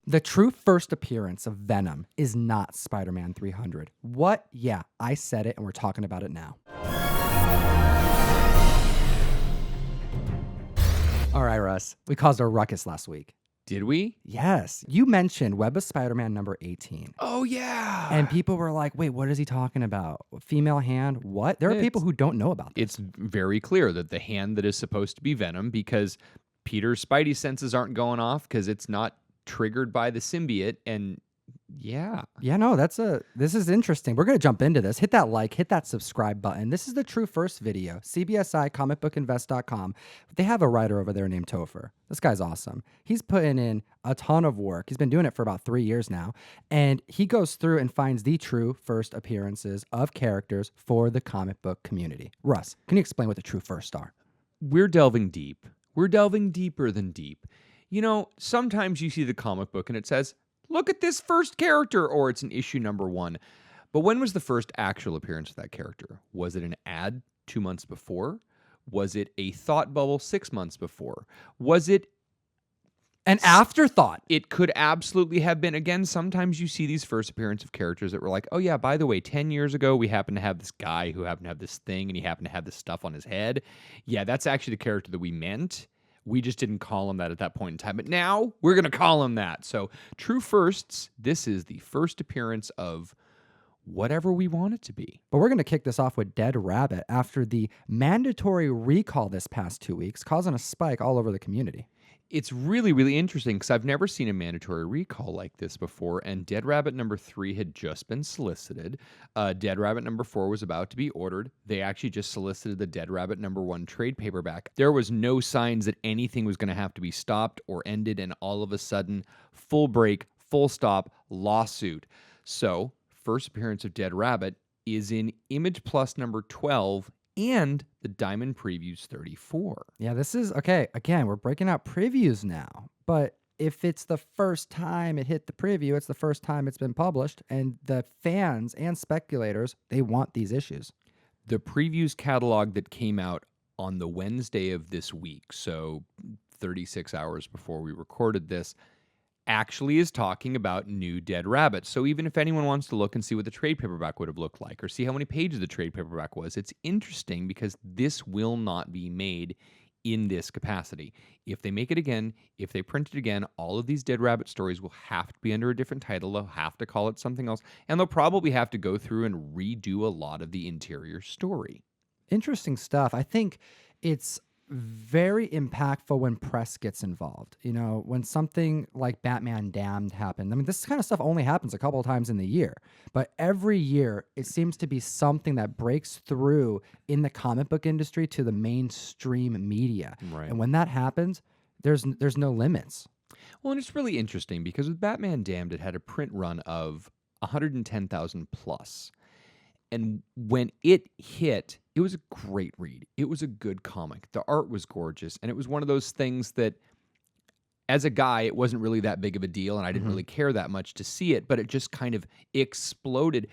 The true first appearance of Venom is not Spider-Man 300. What? Yeah, I said it and we're talking about it now. All right, Russ. We caused a ruckus last week. Did we? Yes. You mentioned Web of Spider-Man number 18. Oh, yeah. And people were like, wait, what is he talking about? Female hand? What? There are people who don't know about this. It's very clear that the hand that is supposed to be Venom, because Peter's Spidey senses aren't going off because it's not triggered by the symbiote. And yeah. Yeah, no, this is interesting. We're going to jump into this. Hit that like, hit that subscribe button. This is the true first video. CBSI, comicbookinvest.com. They have a writer over there named Topher. This guy's awesome. He's putting in a ton of work. He's been doing it for about 3 years now. And he goes through and finds the true first appearances of characters for the comic book community. Russ, can you explain what the true first are? We're delving deep. We're delving deeper than deep. You know, sometimes you see the comic book and it says, look at this first character, or it's an issue number 1. But when was the first actual appearance of that character? Was it an ad 2 months before? Was it a thought bubble 6 months before? Was it an afterthought? It could absolutely have been. Again, sometimes you see these first appearance of characters that were like, oh yeah, by the way, 10 years ago, we happened to have this guy who happened to have this thing, and he happened to have this stuff on his head. Yeah, that's actually the character that we meant. We just didn't call him that at that point in time. But now we're going to call him that. So true firsts, this is the first appearance of whatever we want it to be. But we're going to kick this off with Dead Rabbit after the mandatory recall this past 2 weeks, causing a spike all over the community. It's really, really interesting because I've never seen a mandatory recall like this before, and Dead Rabbit number 3 had just been solicited. Dead Rabbit number 4 was about to be ordered. They actually just solicited the Dead Rabbit number 1 trade paperback. There was no signs that anything was going to have to be stopped or ended, and all of a sudden, full break, full stop, lawsuit. So, first appearance of Dead Rabbit is in Image Plus number 12 and the Diamond Previews 34. Yeah, this is, okay, again, we're breaking out previews now, but if it's the first time it hit the preview, it's the first time it's been published, and the fans and speculators, they want these issues. The previews catalog that came out on the Wednesday of this week, so 36 hours before we recorded this, actually is talking about new Dead Rabbit. So even if anyone wants to look and see what the trade paperback would have looked like or see how many pages the trade paperback was, it's interesting because this will not be made in this capacity. If they make it again, if they print it again, all of these Dead Rabbit stories will have to be under a different title. They'll have to call it something else, and they'll probably have to go through and redo a lot of the interior story. Interesting stuff. I think it's very impactful when press gets involved. You know, when something like Batman Damned happened. I mean, this kind of stuff only happens a couple of times in the year, but every year it seems to be something that breaks through in the comic book industry to the mainstream media. Right. And when that happens, there's no limits. Well, and it's really interesting because with Batman Damned, it had a print run of 110,000 plus. And when it hit, it was a great read. It was a good comic. The art was gorgeous. And it was one of those things that, as a guy, it wasn't really that big of a deal. And I didn't really care that much to see it. But it just kind of exploded.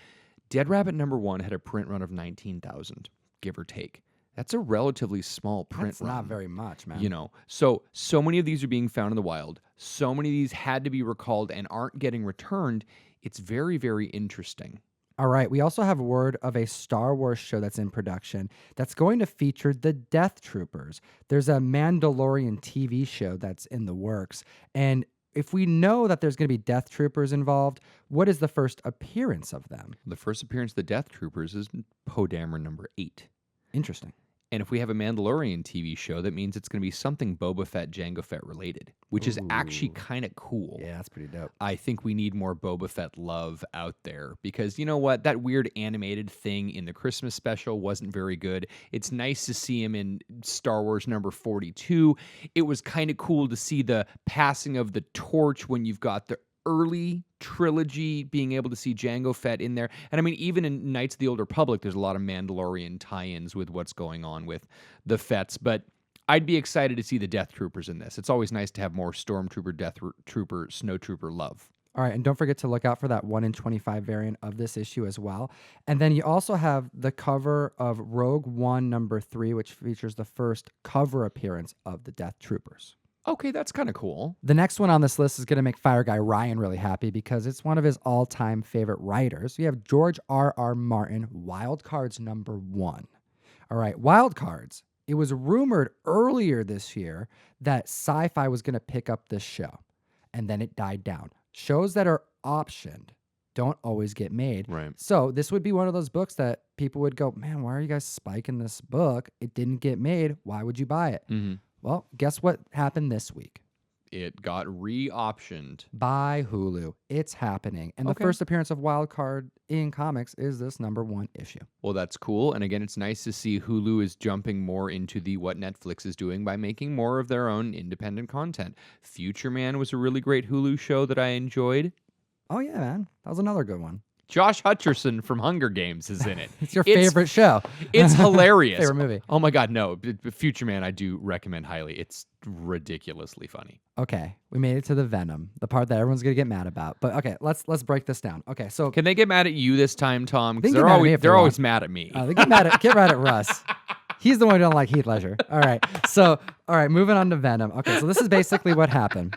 Dead Rabbit number 1 had a print run of 19,000, give or take. That's a relatively small print run. That's not very much, man. You know, so many of these are being found in the wild. So many of these had to be recalled and aren't getting returned. It's very, very interesting. All right, we also have word of a Star Wars show that's in production that's going to feature the Death Troopers. There's a Mandalorian TV show that's in the works. And if we know that there's going to be Death Troopers involved, what is the first appearance of them? The first appearance of the Death Troopers is Poe Dameron number 8. Interesting. And if we have a Mandalorian TV show, that means it's going to be something Boba Fett, Jango Fett related, which is actually kind of cool. Yeah, that's pretty dope. I think we need more Boba Fett love out there because, you know what? That weird animated thing in the Christmas special wasn't very good. It's nice to see him in Star Wars number 42. It was kind of cool to see the passing of the torch when you've got the early trilogy, being able to see Jango Fett in there. And I mean, even in Knights of the Old Republic, there's a lot of Mandalorian tie-ins with what's going on with the Fetts. But I'd be excited to see the Death Troopers in this. It's always nice to have more Stormtrooper, Death Trooper, Snowtrooper love. All right, and don't forget to look out for that 1 in 25 variant of this issue as well. And then you also have the cover of Rogue One number 3, which features the first cover appearance of the Death Troopers. Okay, that's kind of cool. The next one on this list is going to make Fire Guy Ryan really happy because it's one of his all-time favorite writers. We have George R.R. Martin, Wild Cards #1. All right, Wild Cards. It was rumored earlier this year that Sci-Fi was going to pick up this show, and then it died down. Shows that are optioned don't always get made. Right. So this would be one of those books that people would go, man, why are you guys spiking this book? It didn't get made. Why would you buy it? Mm-hmm. Well, guess what happened this week? It got re-optioned By Hulu. It's happening. And the Okay. first appearance of Wild Card in comics is this #1 issue. Well, that's cool. And again, it's nice to see Hulu is jumping more into what Netflix is doing by making more of their own independent content. Future Man was a really great Hulu show that I enjoyed. Oh, yeah, man. That was another good one. Josh Hutcherson from Hunger Games is in it. It's your favorite show. It's hilarious. Favorite movie. Oh my God, no. Future Man, I do recommend highly. It's ridiculously funny. Okay, we made it to the Venom, the part that everyone's gonna get mad about. But okay, let's break this down. Okay, so Can they get mad at you this time, Tom? They Because can get mad at me if they they're want. always mad at me. they get right at Russ. He's the one who don't like Heath Ledger. All right, moving on to Venom. Okay, so this is basically what happened.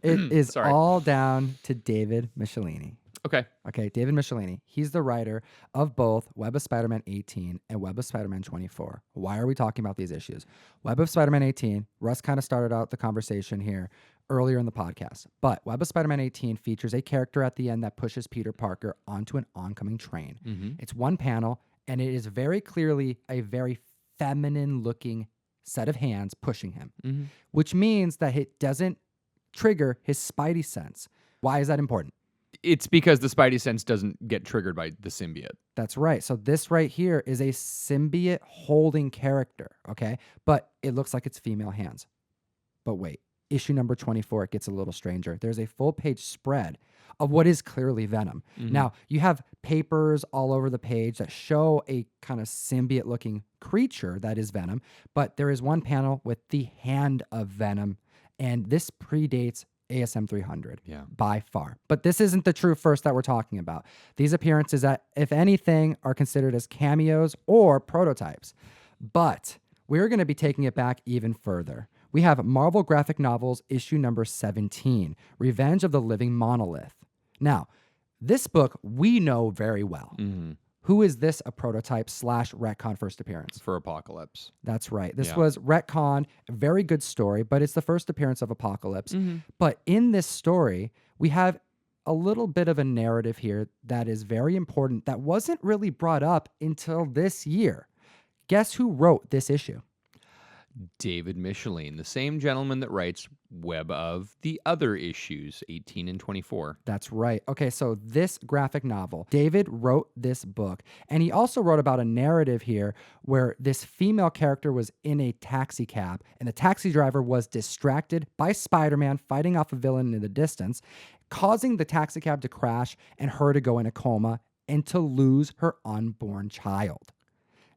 It is Sorry. all down to David Michelini. Okay. Okay, David Michelini. He's the writer of both Web of Spider-Man 18 and Web of Spider-Man 24. Why are we talking about these issues? Web of Spider-Man 18, Russ kind of started out the conversation here earlier in the podcast. But Web of Spider-Man 18 features a character at the end that pushes Peter Parker onto an oncoming train. Mm-hmm. It's one panel, and it is very clearly a very feminine-looking set of hands pushing him, Mm-hmm. which means that it doesn't trigger his Spidey sense. Why is that important? It's because the Spidey sense doesn't get triggered by the symbiote. That's right. So this right here is a symbiote holding character, okay? But it looks like it's female hands. But wait, issue number 24, it gets a little stranger. There's a full page spread of what is clearly Venom. Mhm. Now, you have papers all over the page that show a kind of symbiote looking creature that is Venom, but there is one panel with the hand of Venom, and this predates ASM 300 Yeah. by far. But this isn't the true first that we're talking about. These appearances, that, if anything, are considered as cameos or prototypes. But we're going to be taking it back even further. We have Marvel Graphic Novels issue number 17, Revenge of the Living Monolith. Now, this book we know very well. Mm-hmm. Who is this a prototype / retcon first appearance? For Apocalypse. That's right. This Yeah. was retcon, a very good story, but it's the first appearance of Apocalypse. Mm-hmm. But in this story, we have a little bit of a narrative here that is very important that wasn't really brought up until this year. Guess who wrote this issue? David Michelin, the same gentleman that writes Web of the other issues, 18 and 24. That's right. Okay, so this graphic novel, David wrote this book, and he also wrote about a narrative here where this female character was in a taxi cab, and the taxi driver was distracted by Spider-Man fighting off a villain in the distance, causing the taxi cab to crash and her to go in a coma and to lose her unborn child.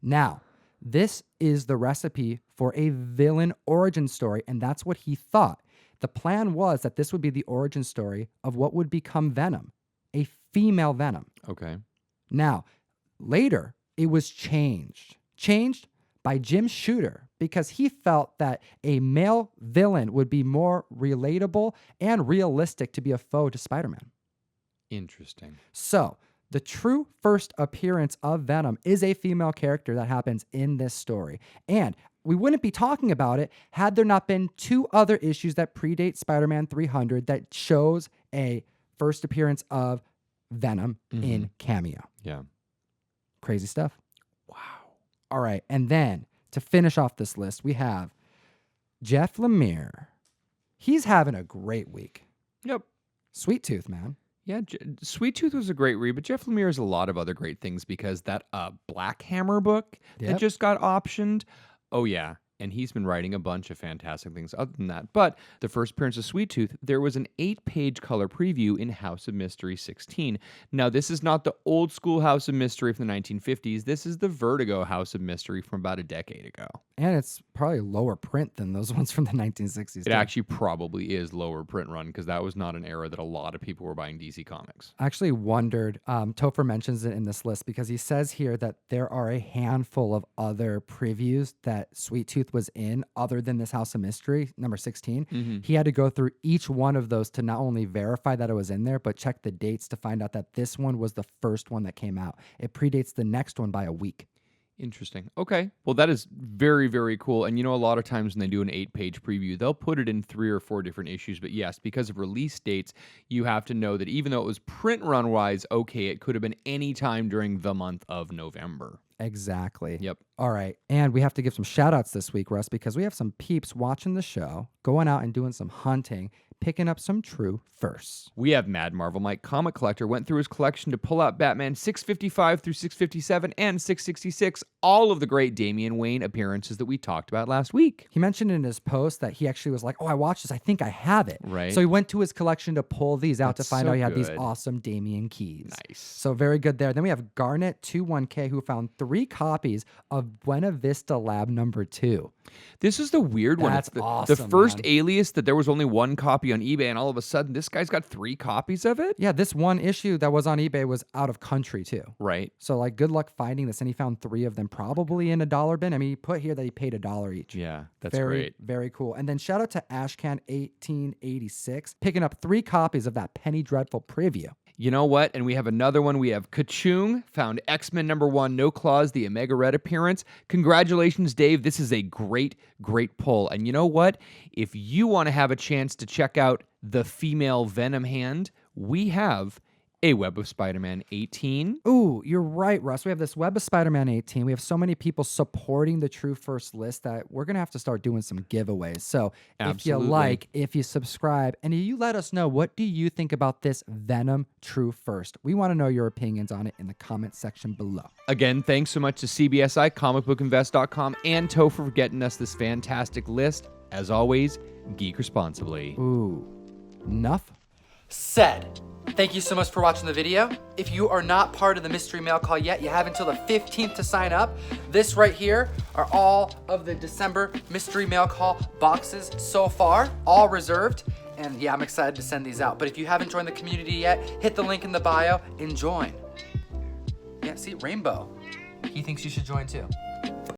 Now, this is the recipe for a villain origin story, and that's what he thought. The plan was that this would be the origin story of what would become Venom, a female Venom. Okay. Now, later, it was changed by Jim Shooter because he felt that a male villain would be more relatable and realistic to be a foe to Spider-Man. Interesting. So, the true first appearance of Venom is a female character that happens in this story. And we wouldn't be talking about it had there not been two other issues that predate Spider-Man 300 that shows a first appearance of Venom in cameo. Yeah. Crazy stuff. Wow. All right. And then to finish off this list, we have Jeff Lemire. He's having a great week. Yep. Sweet Tooth, man. Yeah, Sweet Tooth was a great read, but Jeff Lemire has a lot of other great things because that Black Hammer book Yep. that just got optioned. Oh, yeah. And he's been writing a bunch of fantastic things other than that. But the first appearance of Sweet Tooth, there was an 8-page color preview in House of Mystery 16. Now, this is not the old school House of Mystery from the 1950s. This is the Vertigo House of Mystery from about a decade ago. And it's probably lower print than those ones from the 1960s. It too. actually probably is lower print run because that was not an era that a lot of people were buying DC Comics. I actually wondered, Topher mentions it in this list because he says here that there are a handful of other previews that Sweet Tooth Monolith was in, other than this House of Mystery, number 16, Mm-hmm. he had to go through each one of those to not only verify that it was in there, but check the dates to find out that this one was the first one that came out. It predates the next one by a week. Interesting. Okay. Well, that is very, very cool. And a lot of times when they do an 8-page preview, they'll put it in 3 or 4 different issues. But yes, because of release dates, you have to know that even though it was print run wise, okay, it could have been any time during the month of November. Exactly. Yep. All right. And we have to give some shout outs this week, Russ, because we have some peeps watching the show, going out and doing some hunting, picking up some true firsts. We have Mad Marvel Mike, comic collector, went through his collection to pull out Batman 655 through 657 and 666, all of the great Damian Wayne appearances that we talked about last week. He mentioned in his post that he actually was like, oh, I watched this. I think I have it. Right. So he went to his collection to pull these out That's to find so out he had these good. awesome Damian keys. Nice. So very good there. Then we have Garnet21K, who found 3 copies of Buena Vista Lab number 2. This is the weird one. That's It's the awesome, first man. alias that there was only 1 copy on eBay, and all of a sudden this guy's got 3 copies of it? Yeah, this one issue that was on eBay was out of country too. Right. So like good luck finding this. And he found 3 of them probably in a dollar bin. I mean, he put here that he paid $1 each. Yeah, that's Very, great. very cool. And then shout out to Ashcan1886, picking up 3 copies of that Penny Dreadful preview. You know what? And we have another one. We have Kachung, found X-Men number 1, No Claws, the Omega Red appearance. Congratulations, Dave. This is a great, great pull. And you know what? If you want to have a chance to check out the female Venom hand, we have a Web of Spider-Man 18. Ooh, you're right, Russ. We have this Web of Spider-Man 18. We have so many people supporting the True First list that we're going to have to start doing some giveaways. So Absolutely. if you like, if you subscribe, and you let us know, what do you think about this Venom True First? We want to know your opinions on it in the comment section below. Again, thanks so much to CBSI, comicbookinvest.com, and Topher for getting us this fantastic list. As always, geek responsibly. Ooh, enough said. Thank you so much for watching the video. If you are not part of the mystery mail call yet, you have until the 15th to sign up. This right here are all of the December mystery mail call boxes so far, all reserved. And yeah, I'm excited to send these out. But if you haven't joined the community yet, hit the link in the bio and join. Yeah, see, Rainbow. He thinks you should join too.